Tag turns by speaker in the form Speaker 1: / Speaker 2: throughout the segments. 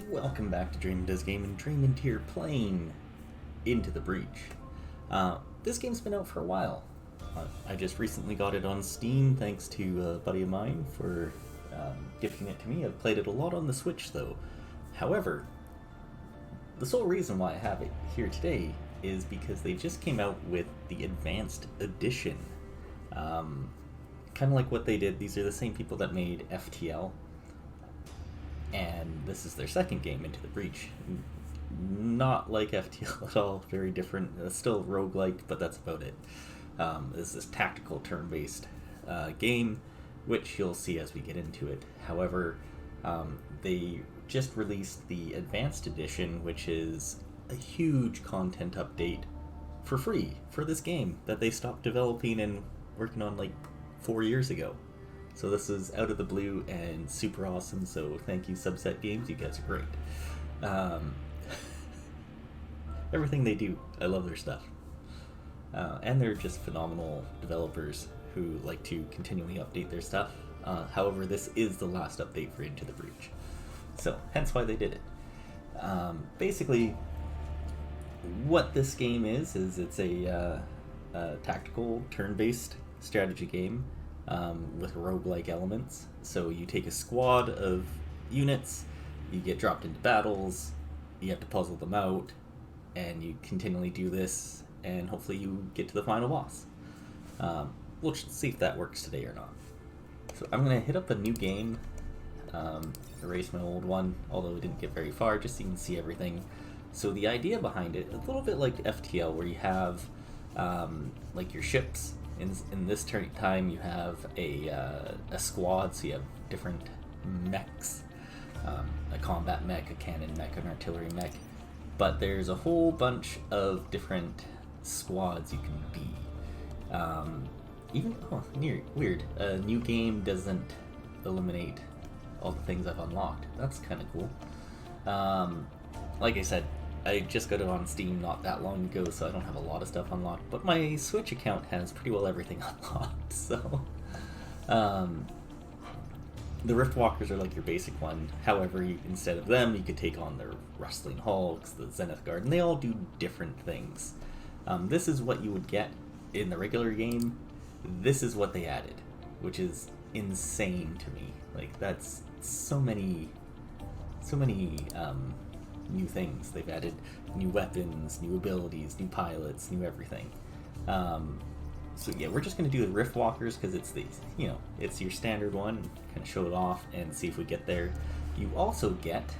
Speaker 1: Welcome back to Draemonddoesgaming. Draemond here playing Into the Breach. This game's been out for a while. I just recently got it on Steam thanks to a buddy of mine for gifting it to me. I've played it a lot on the Switch though. However, the sole reason why I have it here today is because they just came out with the Advanced Edition. Kind of like what they did. These are the same people that made FTL. And this is their second game, Into the Breach. Not like FTL at all, very different. Still roguelike, but that's about it. This is tactical turn-based game, which you'll see as we get into it. However, they just released the Advanced Edition, which is a huge content update for free for this game that they stopped developing and working on like 4 years ago. So this is out of the blue and super awesome, so thank you Subset Games, you guys are great. Everything they do, I love their stuff. And they're just phenomenal developers who like to continually update their stuff. However, this is the last update for Into the Breach. So, hence why they did it. Basically, what this game is it's a tactical, turn-based strategy game. With roguelike elements. So you take a squad of units, you get dropped into battles, you have to puzzle them out, and you continually do this, and hopefully you get to the final boss. We'll see if that works today or not. So I'm going to hit up a new game, erase my old one, although it didn't get very far, just so you can see everything. So the idea behind it, a little bit like FTL, where you have like your ships. In this time, you have a squad, so you have different mechs, a combat mech, a cannon mech, an artillery mech, but there's a whole bunch of different squads you can be. Weird. A new game doesn't eliminate all the things I've unlocked. That's kind of cool. Like I said, I just got it on Steam not that long ago, so I don't have a lot of stuff unlocked, but my Switch account has pretty well everything unlocked, so... the Riftwalkers are like your basic one. However, instead of them, you could take on the Rustling Hulks, the Zenith Guard, and they all do different things. This is what you would get in the regular game. This is what they added, which is insane to me. Like, that's so many new things. They've added new weapons, new abilities, new pilots, new everything. So yeah, we're just going to do the Riftwalkers because it's it's your standard one. Kind of show it off and see if we get there. You also get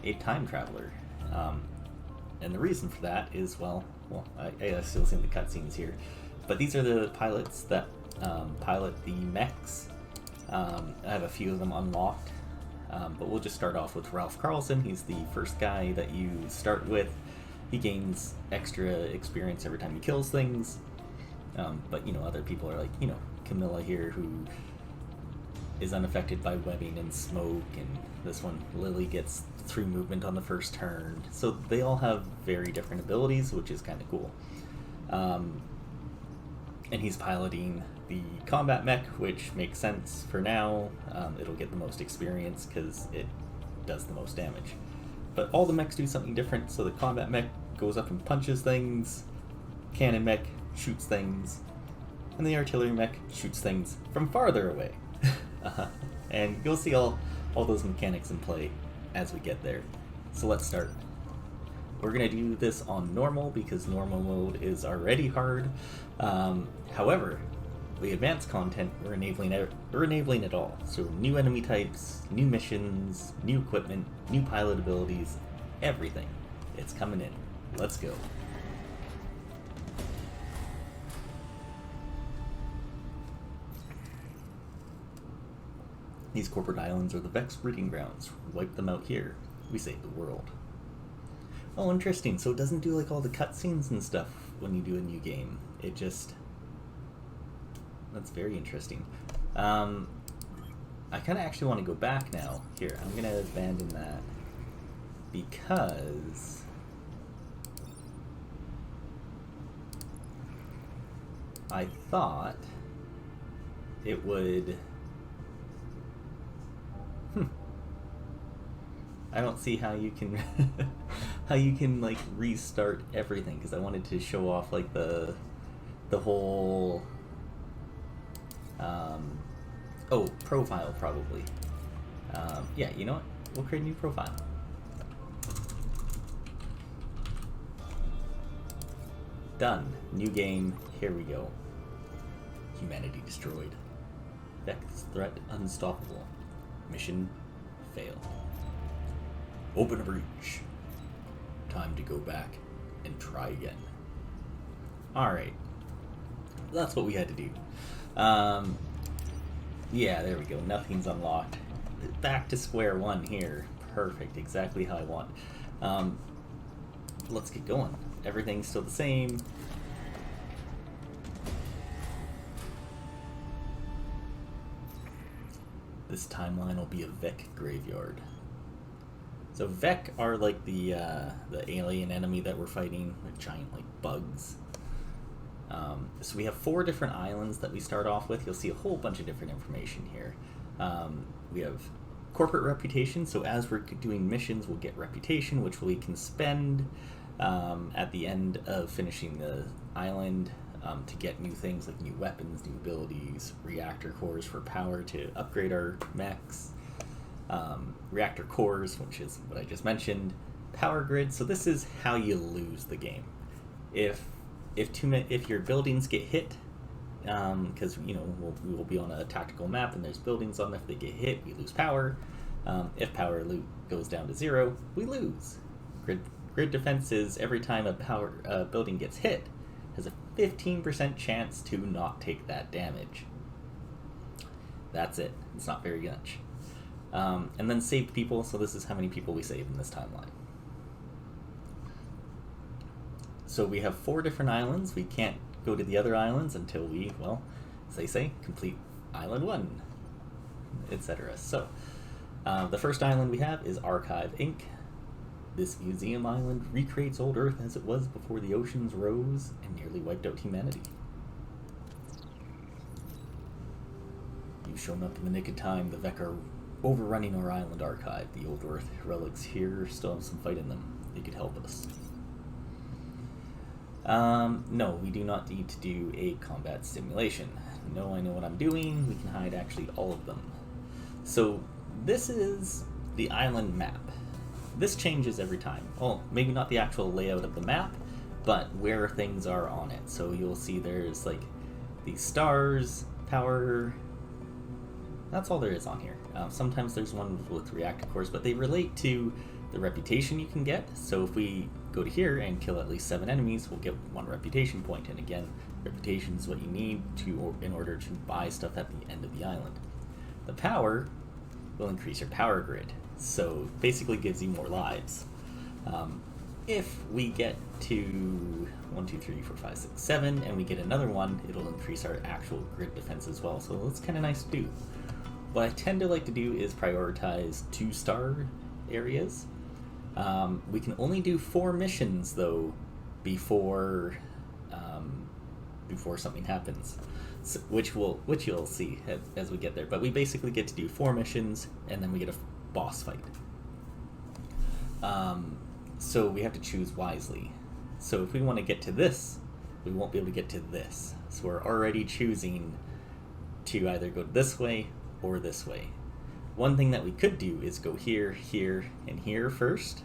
Speaker 1: a time traveler, and the reason for that is I still see the cutscenes here, but these are the pilots that pilot the mechs. I have a few of them unlocked. But we'll just start off with Ralph Carlson. He's the first guy that you start with. He gains extra experience every time he kills things. But, other people are like, Camilla here, who is unaffected by webbing and smoke. And this one, Lily, gets 3 movement on the first turn. So they all have very different abilities, which is kind of cool. And he's piloting the combat mech, which makes sense for now. It'll get the most experience because it does the most damage. But all the mechs do something different, so the combat mech goes up and punches things, cannon mech shoots things, and the artillery mech shoots things from farther away. And you'll see all those mechanics in play as we get there. So let's start. We're going to do this on normal because normal mode is already hard. However, the advanced content, we're enabling it all. So new enemy types, new missions, new equipment, new pilot abilities, everything. It's coming in. Let's go. These corporate islands are the Vex breeding grounds. Wipe them out here. We save the world. Oh, interesting. So it doesn't do like all the cutscenes and stuff when you do a new game. It just... That's very interesting. I kind of actually want to go back now. Here, I'm going to abandon that. Because... I thought it would... I don't see how you can how you can like restart everything, because I wanted to show off like the whole oh, profile probably. Yeah, you know what? We'll create a new profile. Done. New game. Here we go. Humanity destroyed. Mechs threat unstoppable. Mission failed. Open a breach. Time to go back and try again. Alright. That's what we had to do. Yeah, there we go. Nothing's unlocked. Back to square one here. Perfect. Exactly how I want. Let's get going. Everything's still the same. This timeline will be a Vec graveyard. So Vec are like the alien enemy that we're fighting, like giant like bugs. So we have 4 different islands that we start off with. You'll see a whole bunch of different information here. We have corporate reputation, so as we're doing missions, we'll get reputation, which we can spend at the end of finishing the island to get new things like new weapons, new abilities, reactor cores for power to upgrade our mechs, reactor cores, which is what I just mentioned, power grid. So this is how you lose the game. If your buildings get hit, because we will be on a tactical map and there's buildings on there. If they get hit, we lose power. If power goes down to 0, we lose. Grid defense is every time a building gets hit, has a 15% chance to not take that damage. That's it. It's not very much. And then save people. So this is how many people we save in this timeline. So we have 4 different islands. We can't go to the other islands until we, well, as they say, complete Island 1, etc. So the first island we have is Archive Inc. This museum island recreates old Earth as it was before the oceans rose and nearly wiped out humanity. You've shown up in the nick of time. The Vec are overrunning our island archive. The old Earth relics here still have some fight in them. They could help us. No, we do not need to do a combat simulation. No, I know what I'm doing. We can hide actually all of them. So this is the island map. This changes every time. Well, maybe not the actual layout of the map, but where things are on it. So you'll see there's like these stars, power. That's all there is on here. Sometimes there's one with reactor cores, but they relate to the reputation you can get. So if we go to here and kill at least 7 enemies, we'll get 1 reputation point. And again, reputation is what you need in order to buy stuff at the end of the island. The power will increase your power grid. So basically gives you more lives. If we get to 1, 2, 3, 4, 5, 6, 7, and we get another one, it'll increase our actual grid defense as well. So that's kind of nice to do. What I tend to like to do is prioritize 2-star areas. We can only do 4 missions though before something happens, so, which you'll see as we get there. But we basically get to do 4 missions, and then we get a boss fight. So we have to choose wisely. So if we want to get to this, we won't be able to get to this. So we're already choosing to either go this way or this way. One thing that we could do is go here, here, and here first,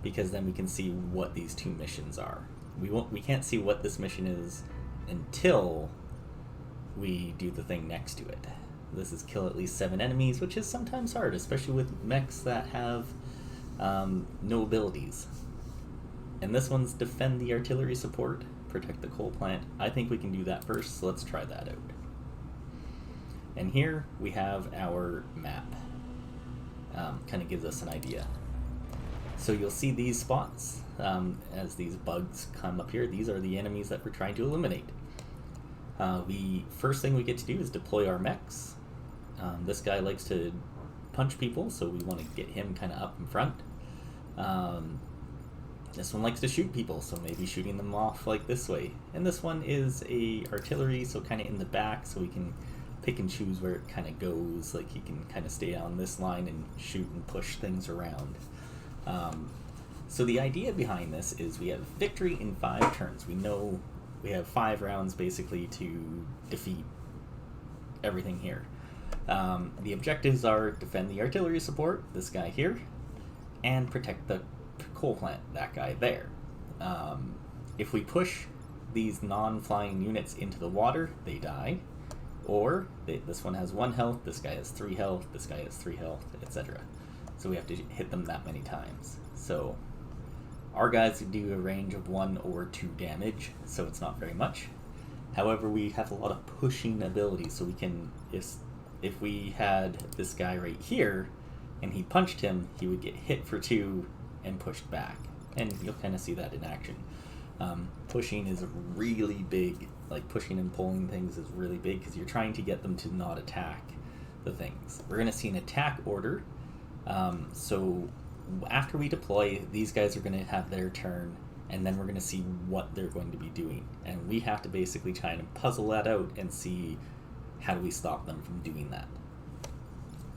Speaker 1: because then we can see what these 2 missions are. We can't see what this mission is until we do the thing next to it. This is kill at least 7 enemies, which is sometimes hard, especially with mechs that have no abilities. And this one's defend the artillery support, protect the coal plant. I think we can do that first, so let's try that out. And here we have our map. Kind of gives us an idea. So you'll see these spots as these bugs come up here. These are the enemies that we're trying to eliminate. The first thing we get to do is deploy our mechs. This guy likes to punch people, so we want to get him kind of up in front. This one likes to shoot people, so maybe shooting them off like this way. And this one is a artillery, so kind of in the back, so we can pick and choose where it kind of goes. Like he can kind of stay on this line and shoot and push things around. So the idea behind this is we have victory in 5 turns. We know we have 5 rounds basically to defeat everything here. The objectives are defend the artillery support, this guy here, and protect the coal plant, that guy there. If we push these non-flying units into the water, they die. Or this one has 1 health, this guy has 3 health, this guy has 3 health, etc. So we have to hit them that many times. So our guys do a range of 1 or 2 damage, so it's not very much. However, we have a lot of pushing abilities, so we can, if we had this guy right here, and he punched him, he would get hit for 2 and pushed back. And you'll kind of see that in action. Pushing is really big, like pushing and pulling things is really big because you're trying to get them to not attack the things. We're going to see an attack order. So after we deploy, these guys are going to have their turn, and then we're going to see what they're going to be doing. And we have to basically try and puzzle that out and see how do we stop them from doing that.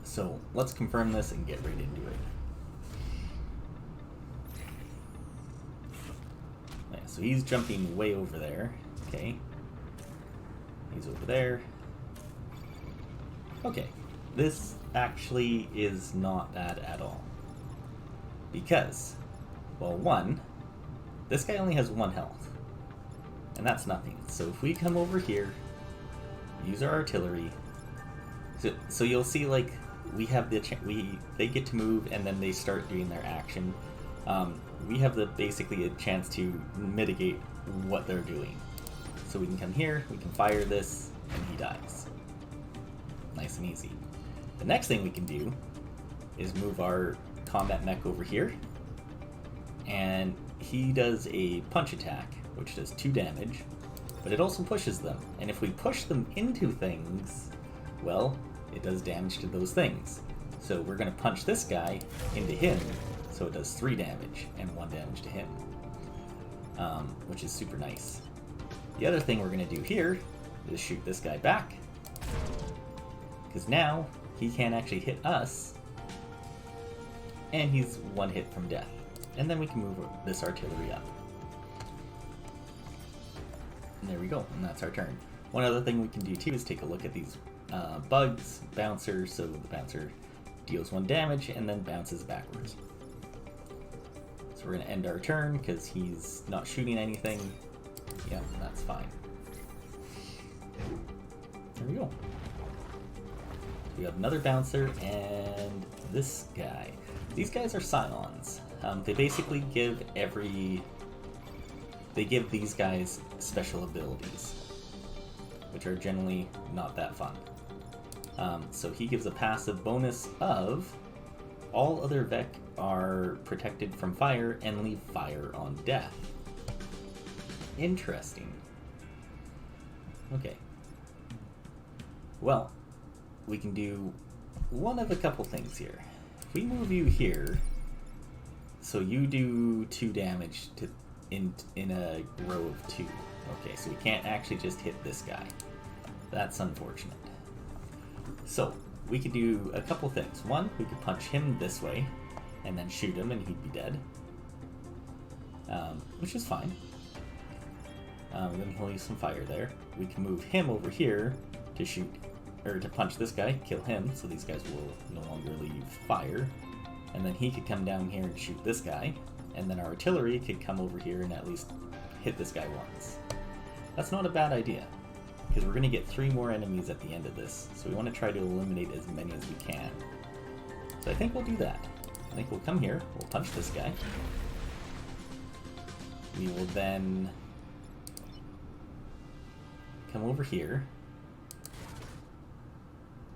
Speaker 1: So let's confirm this and get right into it. Yeah, so he's jumping way over there. Okay. He's over there. Okay. This actually is not bad at all. Because, well, 1, this guy only has 1 health. And that's nothing. So if we come over here, use our artillery, so you'll see like we have they get to move and then they start doing their action. We have basically a chance to mitigate what they're doing. So we can come here, we can fire this, and he dies. Nice and easy. The next thing we can do is move our combat mech over here, and he does a punch attack, which does 2 damage, but it also pushes them. And if we push them into things, well, it does damage to those things. So we're going to punch this guy into him, so it does 3 damage and 1 damage to him, which is super nice. The other thing we're going to do here is shoot this guy back, because now he can't actually hit us, and he's 1 hit from death. And then we can move this artillery up. And there we go, and that's our turn. One other thing we can do too is take a look at these bugs, bouncer, so the bouncer deals 1 damage and then bounces backwards. So we're going to end our turn because he's not shooting anything. Yeah, that's fine. There we go. We have another bouncer and this guy. These guys are scions. They basically give these guys special abilities, which are generally not that fun. So he gives a passive bonus of all other Vec are protected from fire and leave fire on death. Interesting. Okay. Well, we can do one of a couple things here. If we move you here, so you do 2 damage in a row of 2. Okay, so we can't actually just hit this guy. That's unfortunate. So we could do a couple things. 1, we could punch him this way and then shoot him and he'd be dead, which is fine. Then he'll use some fire there. We can move him over here to shoot, or to punch this guy, kill him, so these guys will no longer leave fire. And then he could come down here and shoot this guy, and then our artillery could come over here and at least hit this guy once. That's not a bad idea, because we're going to get 3 more enemies at the end of this, so we want to try to eliminate as many as we can. So I think we'll do that. I think we'll come here, we'll punch this guy. We will then come over here.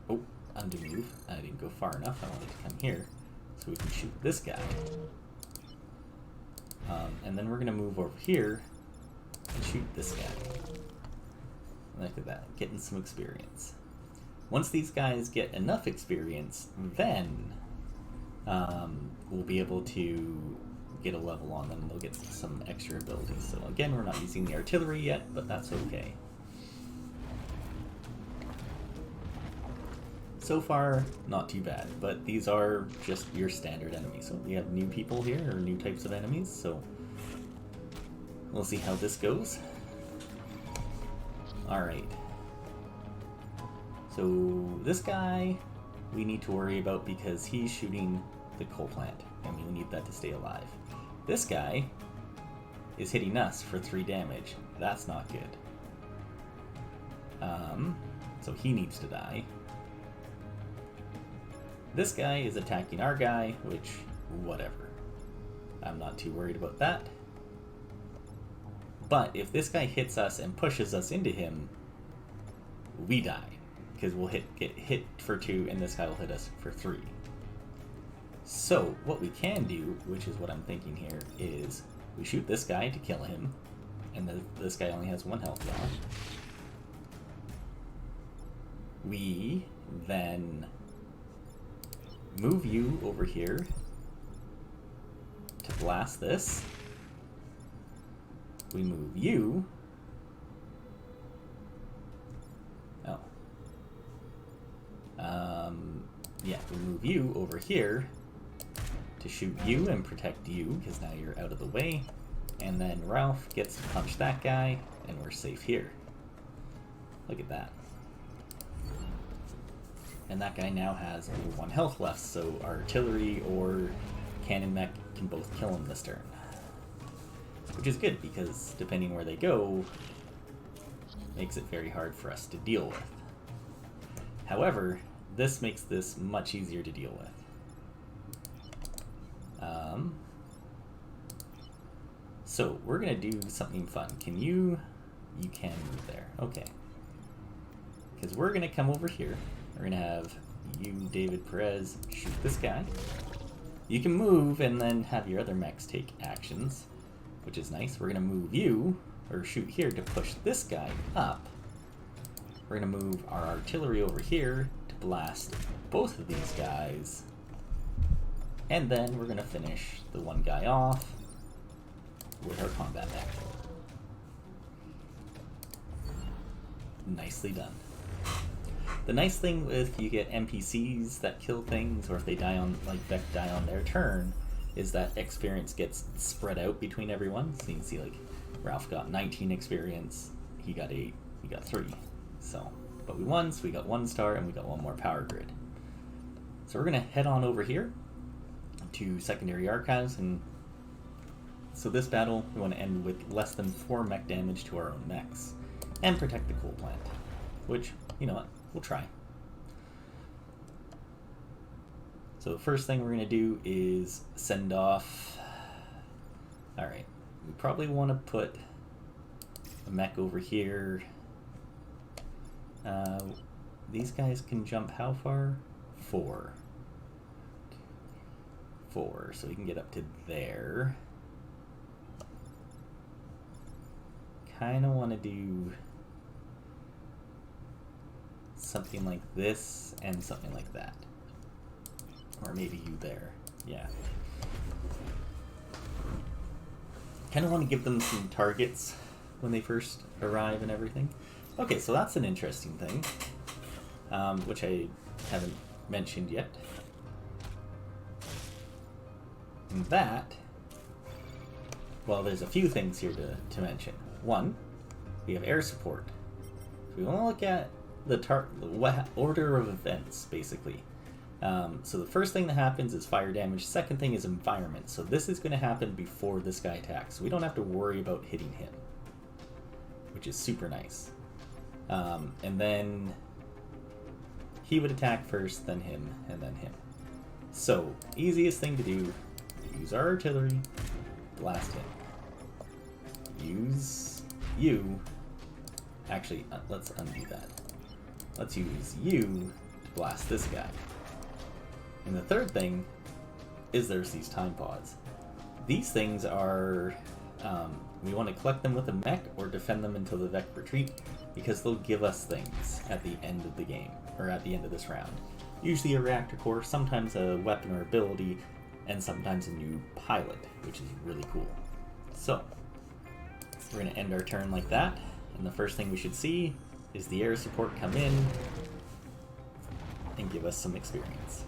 Speaker 1: Oh, undo move. I didn't go far enough. I wanted to come here so we can shoot this guy. And then we're going to move over here and shoot this guy. Look at that, getting some experience. Once these guys get enough experience, then we'll be able to get a level on them. They'll get some extra abilities. So again, we're not using the artillery yet, but that's okay. So far, not too bad, but these are just your standard enemies. So we have new people here, or new types of enemies, so we'll see how this goes. Alright. So this guy we need to worry about because he's shooting the coal plant, and we need that to stay alive. This guy is hitting us for 3 damage. That's not good. So he needs to die. This guy is attacking our guy, which, whatever. I'm not too worried about that. But if this guy hits us and pushes us into him, we die. Because we'll get hit for 2, and this guy will hit us for 3. So, what we can do, which is what I'm thinking here, is we shoot this guy to kill him, and this guy only has 1 health bar. We then move you over here to blast this. We move you. Oh. Yeah, we move you over here to shoot you and protect you, because now you're out of the way. And then Ralph gets to punch that guy, and we're safe here. Look at that. And that guy now has only 1 health left, so our artillery or cannon mech can both kill him this turn. Which is good, because depending where they go, makes it very hard for us to deal with. However, this makes this much easier to deal with. So, we're going to do something fun. Can you... You can move there. Okay. Because we're going to come over here. We're going to have you, David Perez, shoot this guy. You can move and then have your other mechs take actions, which is nice. We're going to move you, or shoot here, to push this guy up. We're going to move our artillery over here to blast both of these guys. And then we're going to finish the one guy off with our combat mech. Nicely done. The nice thing if you get NPCs that kill things, or if they die on, like Vec die on their turn, is that experience gets spread out between everyone. So you can see, like, Ralph got 19 experience, he got 8, we got 3. So, but we won, so we got 1 star, and we got 1 more power grid. So we're gonna head on over here to secondary archives, and so this battle we want to end with less than 4 mech damage to our own mechs, and protect the coal plant, which, you know what, we'll try. So the first thing we're going to do is send off... Alright, we probably want to put a mech over here. These guys can jump how far? 4. 4, so we can get up to there. Kind of want to do something like this and something like that. Or maybe you there. Yeah. Kind of want to give them some targets when they first arrive and everything. Okay, so that's an interesting thing, which I haven't mentioned yet. And that, well, there's a few things here to mention. 1, we have air support. So we want to look at the order of events, basically. So the first thing that happens is fire damage. Second thing is environment. So this is going to happen before this guy attacks. So we don't have to worry about hitting him, which is super nice. And then he would attack first, then him, and then him. So easiest thing to do, use our artillery, blast him. Use you. Actually, let's undo that. Let's use you to blast this guy. And the third thing is there's these time pods. These things are, we want to collect them with a mech or defend them until the Vec retreat, because they'll give us things at the end of the game, or at the end of this round. Usually a reactor core, sometimes a weapon or ability, and sometimes a new pilot, which is really cool. So, we're going to end our turn like that, and the first thing we should see is the air support come in, and give us some experience.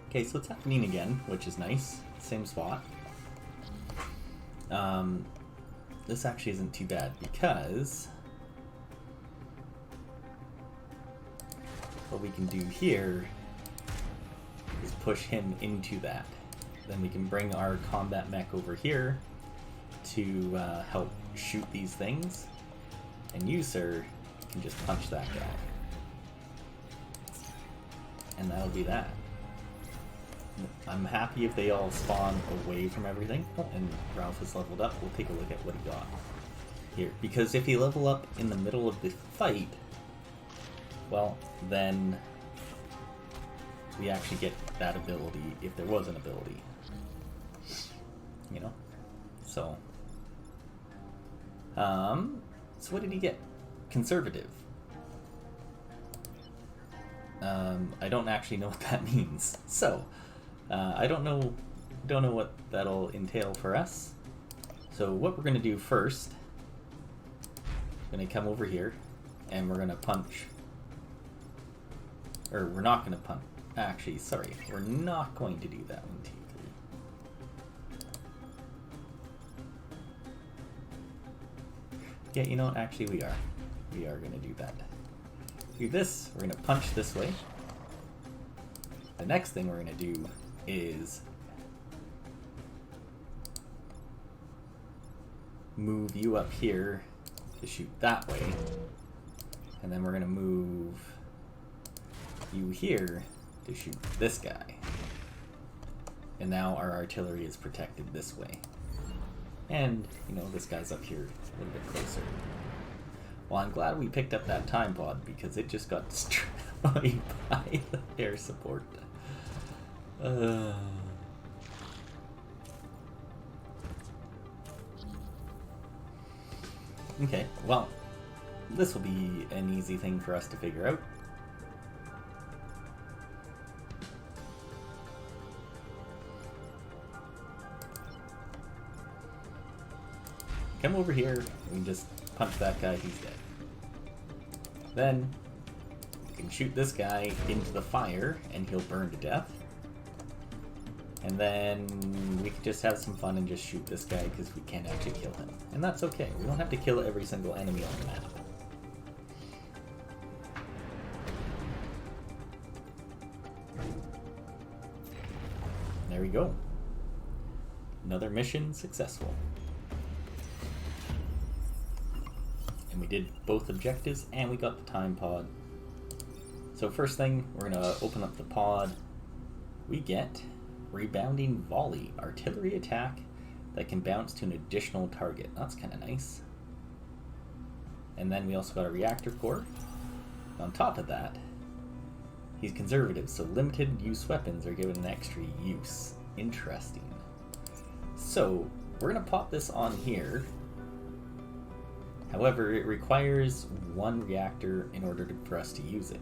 Speaker 1: Okay, so it's happening again, which is nice. Same spot. This actually isn't too bad because what we can do here is push him into that. Then we can bring our combat mech over here to help shoot these things. And you, sir, can just punch that guy. And that'll be that. I'm happy if they all spawn away from everything. Oh, and Ralph is leveled up. We'll take a look at what he got here. Because if he level up in the middle of the fight, well, then we actually get that ability, if there was an ability. You know? So what did he get? Conservative. I don't actually know what that means. So, I don't know what that'll entail for us. So what we're gonna do first, we're gonna come over here, and we're gonna punch. Or we're not gonna punch. Actually, sorry, we're not going to do that. 1, 2, 3. Yeah, you know what? Actually, we are. We are gonna do that. Do this. We're gonna punch this way. The next thing we're gonna do is move you up here to shoot that way, and then we're gonna move you here to shoot this guy. And now our artillery is protected this way. And, you know, this guy's up here a little bit closer. Well, I'm glad we picked up that time pod because it just got destroyed by the air support. Okay, well, this will be an easy thing for us to figure out. Come over here, we can just punch that guy, he's dead. Then, we can shoot this guy into the fire, and he'll burn to death. And then we can just have some fun and just shoot this guy, because we can't actually kill him. And that's okay, we don't have to kill every single enemy on the map. There we go. Another mission successful. We did both objectives, and we got the time pod. So first thing, we're going to open up the pod. We get Rebounding Volley, artillery attack that can bounce to an additional target. That's kind of nice. And then we also got a reactor core. On top of that, he's conservative, so limited use weapons are given an extra use. Interesting. So we're going to pop this on here. However, it requires 1 reactor in order for us to use it.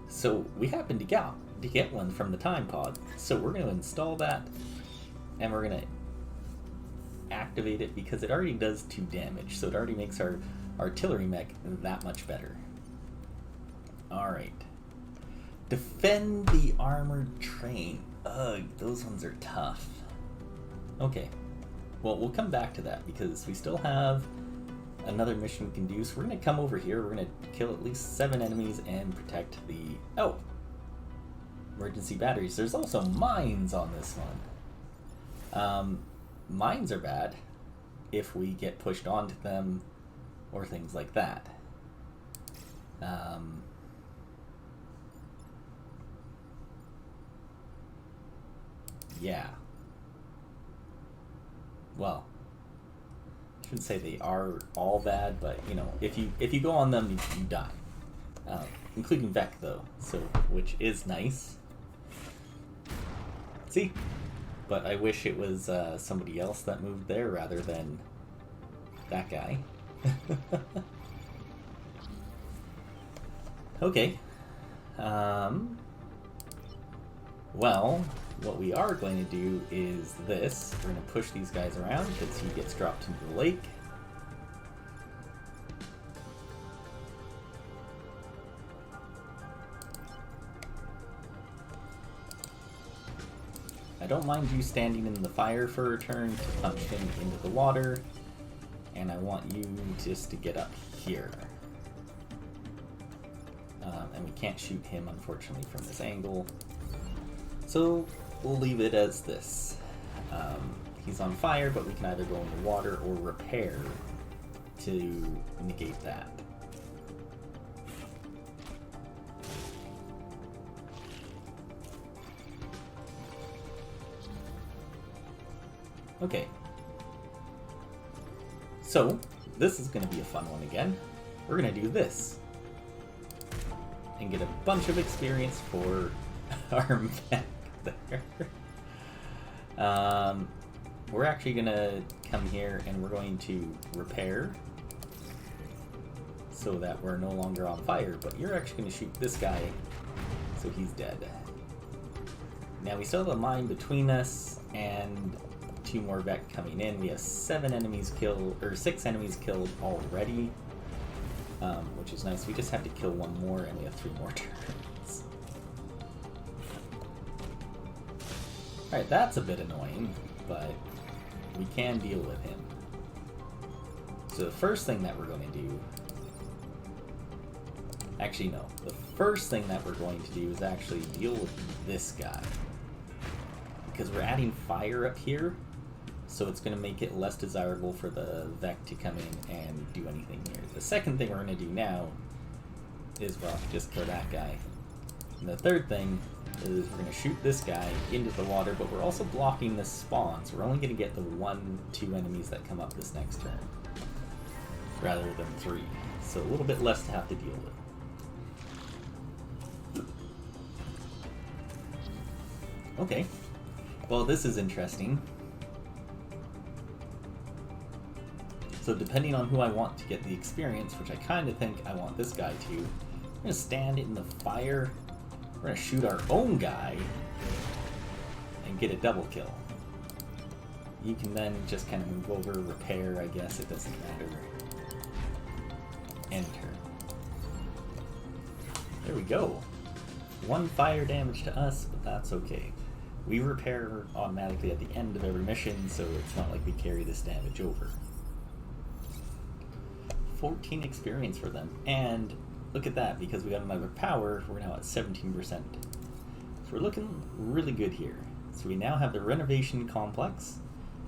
Speaker 1: So we happen to get one from the time pod. So we're going to install that, and we're going to activate it because it already does 2 damage. So it already makes our artillery mech that much better. Alright. Defend the armored train. Ugh, those ones are tough. Okay. Well, we'll come back to that because we still have another mission we can do. So we're going to come over here, we're going to kill at least 7 enemies and protect the... Oh! Emergency batteries. There's also mines on this one. Mines are bad if we get pushed onto them or things like that. Yeah. Well, I shouldn't say they are all bad, but you know, if you go on them, you die. Including Vec though, so which is nice. See, but I wish it was somebody else that moved there rather than that guy. Okay. Well, what we are going to do is this. We're going to push these guys around because he gets dropped into the lake. I don't mind you standing in the fire for a turn to punch him into the water, and I want you just to get up here. And we can't shoot him, unfortunately, from this angle. So we'll leave it as this. He's on fire, but we can either go in the water or repair to negate that. Okay. So, this is going to be a fun one again. We're going to do this. And get a bunch of experience for our mech there. We're actually going to come here and we're going to repair so that we're no longer on fire, but you're actually going to shoot this guy so he's dead. Now we still have a mine between us and 2 more Vec coming in. We have 6 enemies killed already, which is nice. We just have to kill 1 more and we have 3 more turns. Alright, that's a bit annoying, but we can deal with him. So the first thing that we're going to do... Actually, no. The first thing that we're going to do is actually deal with this guy. Because we're adding fire up here, so it's going to make it less desirable for the Vec to come in and do anything here. The second thing we're going to do now is, well, just kill that guy. And the third thing is we're going to shoot this guy into the water, but we're also blocking this spawn, so we're only going to get the 1-2 enemies that come up this next turn, rather than 3. So a little bit less to have to deal with. Okay. Well, this is interesting. So depending on who I want to get the experience, which I kind of think I want this guy to, I'm going to stand in the fire. We're going to shoot our own guy and get a double kill. You can then just kind of move over, repair, I guess, it doesn't matter. Enter. There we go. 1 fire damage to us, but that's okay. We repair automatically at the end of every mission, so it's not like we carry this damage over. 14 experience for them, and look at that, because we got another power, we're now at 17%. So we're looking really good here. So we now have the renovation complex,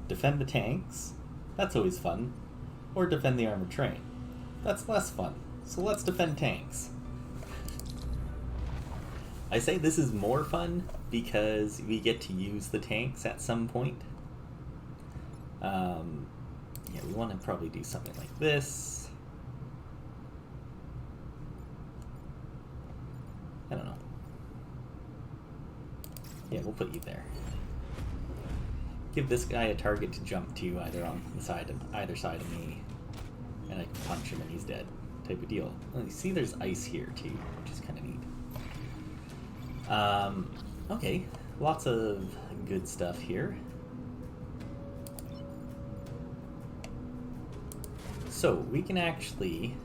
Speaker 1: defend the tanks, that's always fun, or defend the armored train. That's less fun, so let's defend tanks. I say this is more fun because we get to use the tanks at some point. Yeah, we want to probably do something like this. I don't know. Yeah, we'll put you there. Give this guy a target to jump to either on the side of either side of me, and I can punch him and he's dead. Type of deal. Well, you see, there's ice here too, which is kind of neat. Okay, lots of good stuff here. So, we can actually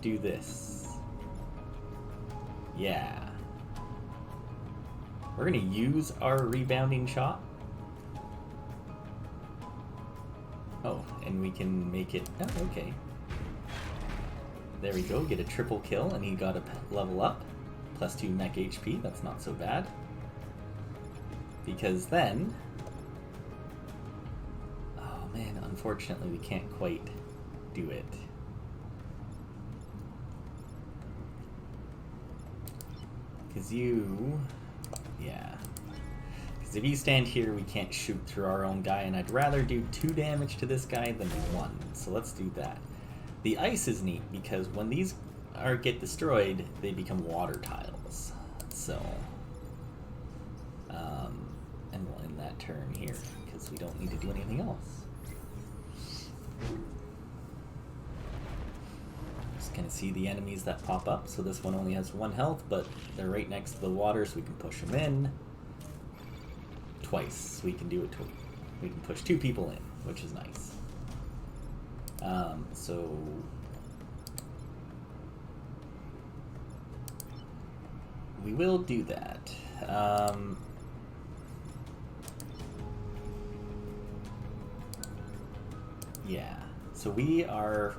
Speaker 1: do this. Yeah. We're gonna use our rebounding shot. Oh, and we can make it... Oh, okay. There we go, get a triple kill, and he got a level up. +2 mech HP, that's not so bad. Because then... Oh man, unfortunately we can't quite do it. Because you... Yeah. Because if you stand here, we can't shoot through our own guy, and I'd rather do 2 damage to this guy than 1. So let's do that. The ice is neat, because when these get destroyed, they become water tiles. So, and we'll end that turn here, because we don't need to do anything else. Just kind of see the enemies that pop up. So this one only has 1 health, but they're right next to the water, so we can push them in. Twice. We can do it twice. We can push 2 people in, which is nice. So... we will do that. Yeah. So we are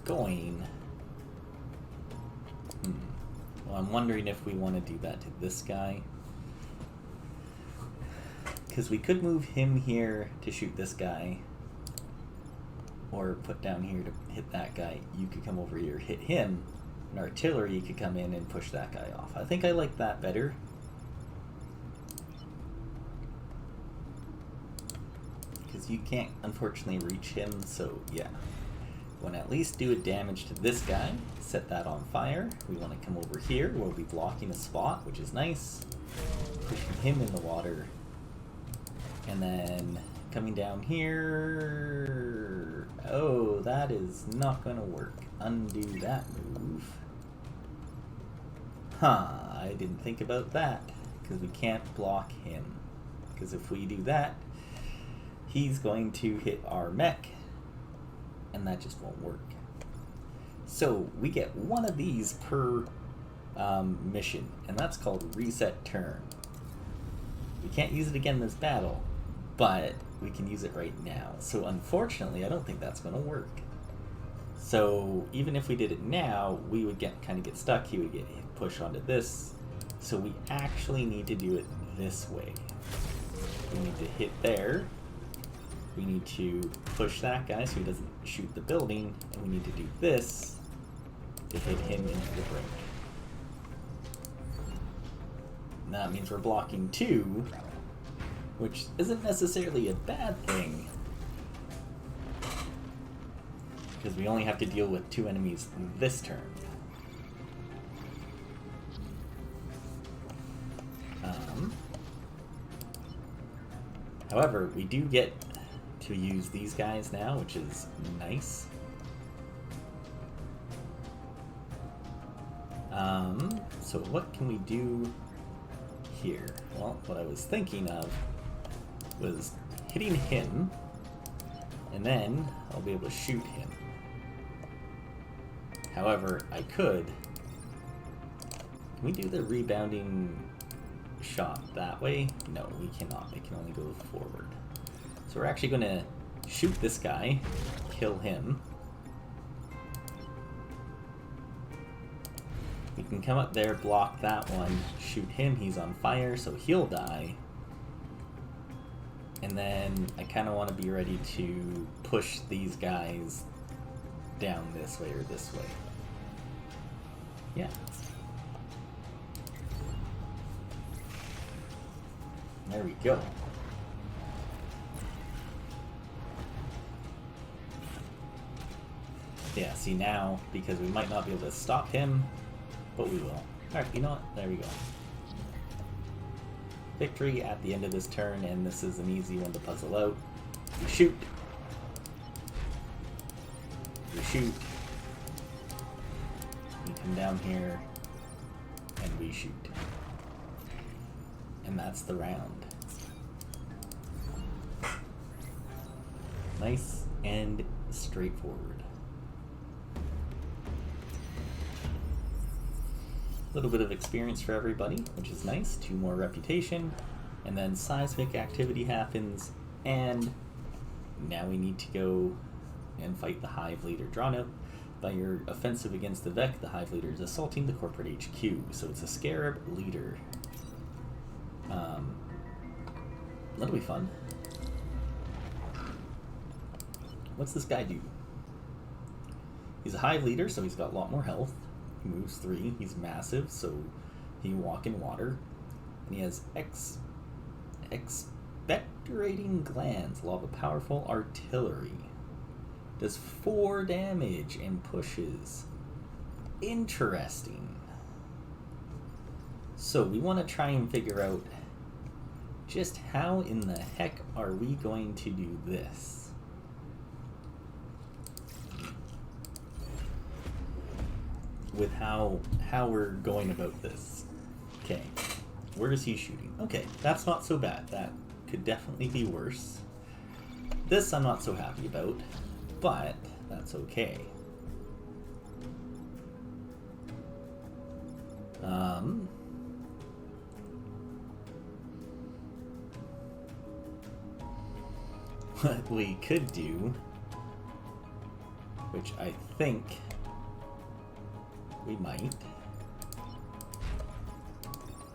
Speaker 1: going... Well, I'm wondering if we want to do that to this guy. Because we could move him here to shoot this guy. Or put down here to hit that guy. You could come over here, hit him. And artillery could come in and push that guy off. I think I like that better. Because you can't, unfortunately, reach him, so yeah. We want to at least do a damage to this guy. Set that on fire. We want to come over here. We'll be blocking a spot, which is nice. Pushing him in the water. And then coming down here... Oh, that is not going to work. Undo that move. Huh, I didn't think about that. Because we can't block him. Because if we do that, he's going to hit our mech. And that just won't work. So we get one of these per mission. And that's called Reset Turn. We can't use it again in this battle. But we can use it right now. So unfortunately, I don't think that's going to work. So even if we did it now, we would kind of get stuck. He would get pushed onto this. So we actually need to do it this way. We need to hit there. We need to push that guy so he doesn't shoot the building. And we need to do this to hit him into the brink. And that means we're blocking 2. Which isn't necessarily a bad thing. Because we only have to deal with 2 enemies this turn. However, we do get to use these guys now, which is nice. So what can we do here? Well, what I was thinking of was hitting him, and then I'll be able to shoot him. However, I could... Can we do the rebounding shot that way? No, we cannot. It can only go forward. So we're actually going to shoot this guy, kill him. We can come up there, block that one, shoot him. He's on fire, so he'll die. And then I kind of want to be ready to push these guys down this way or this way. Yeah. There we go. Yeah, see now, because we might not be able to stop him, but we will. Alright, you know what? There we go. Victory at the end of this turn, and this is an easy one to puzzle out. We shoot. We shoot. We come down here, and we shoot. And that's the round. Nice and straightforward. A little bit of experience for everybody, which is nice. 2 more reputation, and then seismic activity happens, and now we need to go and fight the Hive Leader. Drawn out by your offensive against the Vec, the Hive Leader is assaulting the corporate HQ, so it's a Scarab Leader. That'll be fun. What's this guy do? He's a Hive Leader, so he's got a lot more health. He moves 3. He's massive, so he can walk in water. And he has expectorating glands, a lot of powerful artillery. Does 4 damage and pushes. Interesting. So we want to try and figure out just how in the heck are we going to do this? With how we're going about this. Okay, where is he shooting? Okay, that's not so bad. That could definitely be worse. This I'm not so happy about, but that's okay. what we could do, which I think we might,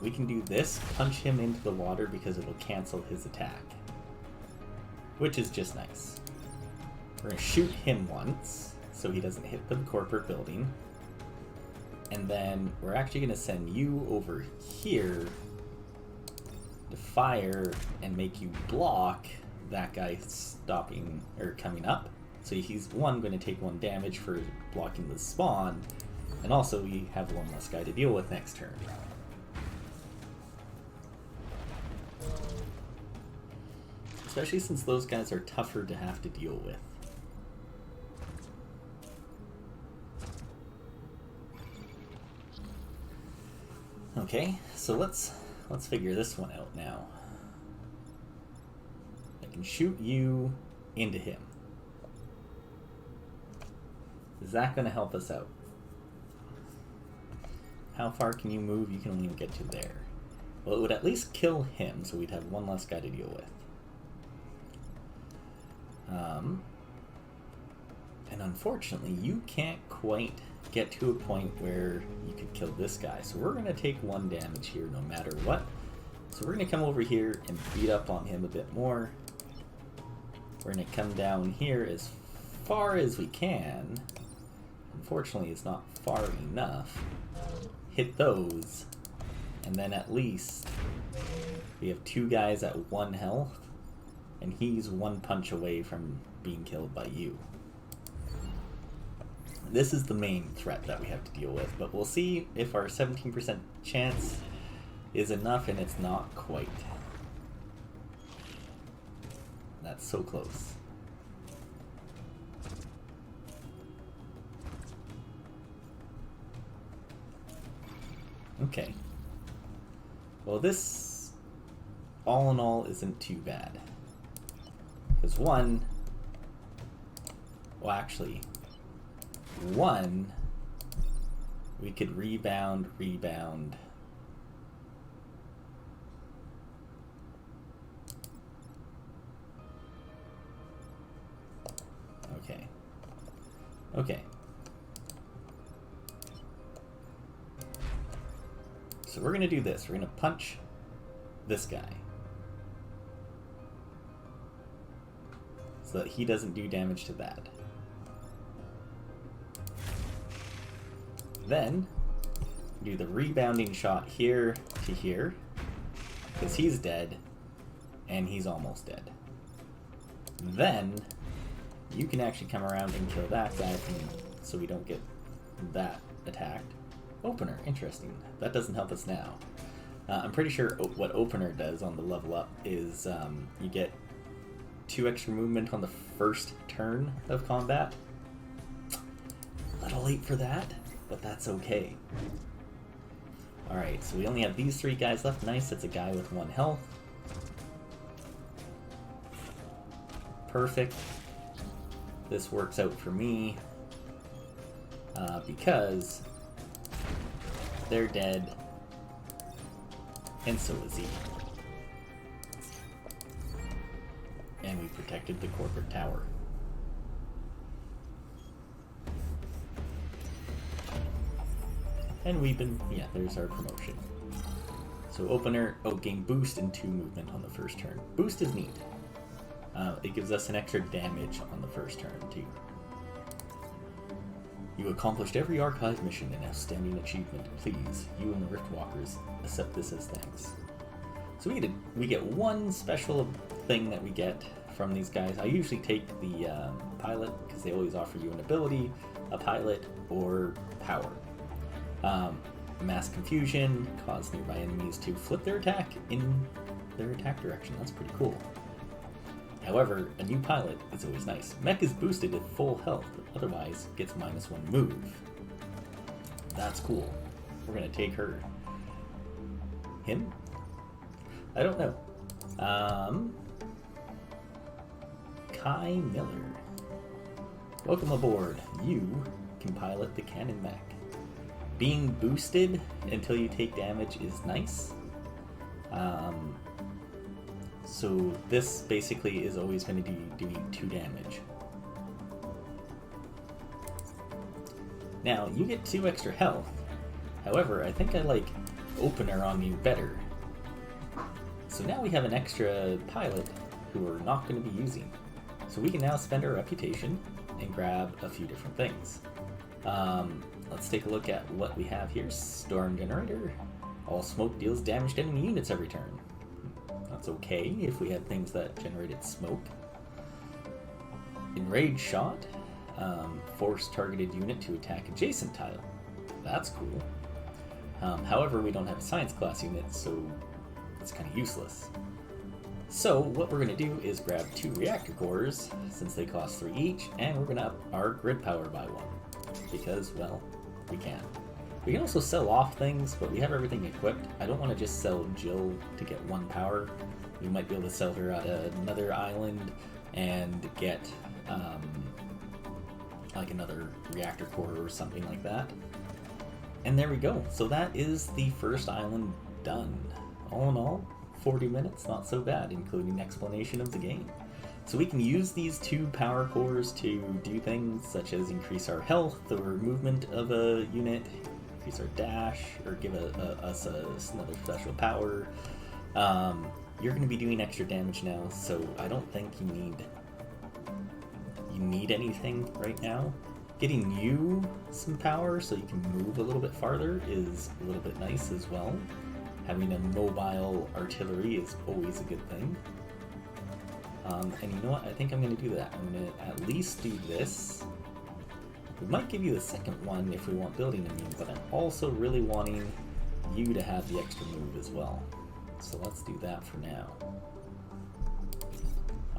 Speaker 1: we can do this, punch him into the water because it'll cancel his attack, which is just nice. We're going to shoot him once so he doesn't hit the corporate building, and then we're actually going to send you over here to fire and make you block that guy stopping or coming up. So he's going to take 1 damage for blocking the spawn, and also we have 1 less guy to deal with next turn. Especially since those guys are tougher to have to deal with. Okay, so let's figure this one out now. I can shoot you into him. Is that going to help us out? How far can you move? You can only get to there. Well, it would at least kill him, so we'd have 1 less guy to deal with. And unfortunately, you can't quite get to a point where you could kill this guy. So we're going to take 1 damage here no matter what. So we're going to come over here and beat up on him a bit more. We're going to come down here as far as we can. Unfortunately, it's not far enough. Hit those. And then at least we have 2 guys at 1 health. And he's 1 punch away from being killed by you. This is the main threat that we have to deal with, but we'll see if our 17% chance is enough, and it's not quite. That's so close. Okay. Well, this, all in all, isn't too bad. Because one, we could rebound. Okay. So we're gonna do this. We're gonna punch this guy, so that he doesn't do damage to that. Then, do the rebounding shot here to here, because he's dead, and he's almost dead. Then, you can actually come around and kill that guy so we don't get that attacked. Opener, interesting. That doesn't help us now. I'm pretty sure what Opener does on the level up is you get 2 extra movement on the first turn of combat. A little late for that, but that's okay. Alright, so we only have these 3 guys left. Nice, it's a guy with 1 health. Perfect. This works out for me because they're dead, and so is he. And we protected the corporate tower. And we've been, yeah, there's our promotion. So Opener, gain boost and 2 movement on the first turn. Boost is neat. It gives us an extra damage on the first turn, too. You accomplished every archive mission, an outstanding achievement. Please, you and the Riftwalkers, accept this as thanks. So we get 1 special thing that we get from these guys. I usually take the pilot, because they always offer you an ability, a pilot, or power. Mass confusion, cause nearby enemies to flip their attack in their attack direction. That's pretty cool. However, a new pilot is always nice. Mech is boosted at full health, but otherwise gets -1 move. That's cool. We're gonna take her. Him? I don't know. Kai Miller. Welcome aboard. You can pilot the cannon mech. Being boosted until you take damage is nice. So this basically is always going to be doing 2 damage. Now, you get 2 extra health. However, I think I like Opener on you better. So now we have an extra pilot who we're not going to be using. So we can now spend our reputation and grab a few different things. Let's take a look at what we have here. Storm Generator. All smoke deals damage to enemy units every turn. That's okay if we had things that generated smoke. Enraged Shot. Force targeted unit to attack adjacent tile. That's cool. However, we don't have a science class unit, so it's kind of useless. So what we're going to do is grab 2 reactor cores, since they cost 3 each, and we're going to up our grid power by 1. Because, well, we can. We can also sell off things, but we have everything equipped. I don't want to just sell Jill to get 1 power. We might be able to sell her at another island and get like another reactor core or something like that. And there we go. So that is the first island done. All in all, 40 minutes, not so bad, including explanation of the game. So we can use these 2 power cores to do things such as increase our health or movement of a unit, increase our dash, or give us another special power. You're going to be doing extra damage now, so I don't think you need anything right now. Getting you some power so you can move a little bit farther is a little bit nice as well. Having a mobile artillery is always a good thing. And you know what? I think I'm going to do that. I'm going to at least do this. We might give you the second one if we want building immune, but I'm also really wanting you to have the extra move as well. So let's do that for now.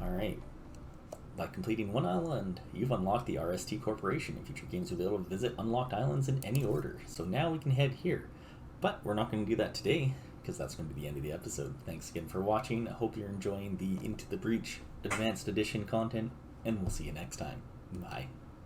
Speaker 1: Alright. By completing 1 island, you've unlocked the RST Corporation. In future games, you'll be able to visit unlocked islands in any order. So now we can head here. But we're not going to do that today, because that's going to be the end of the episode. Thanks again for watching. I hope you're enjoying the Into the Breach Advanced Edition content, and we'll see you next time. Bye.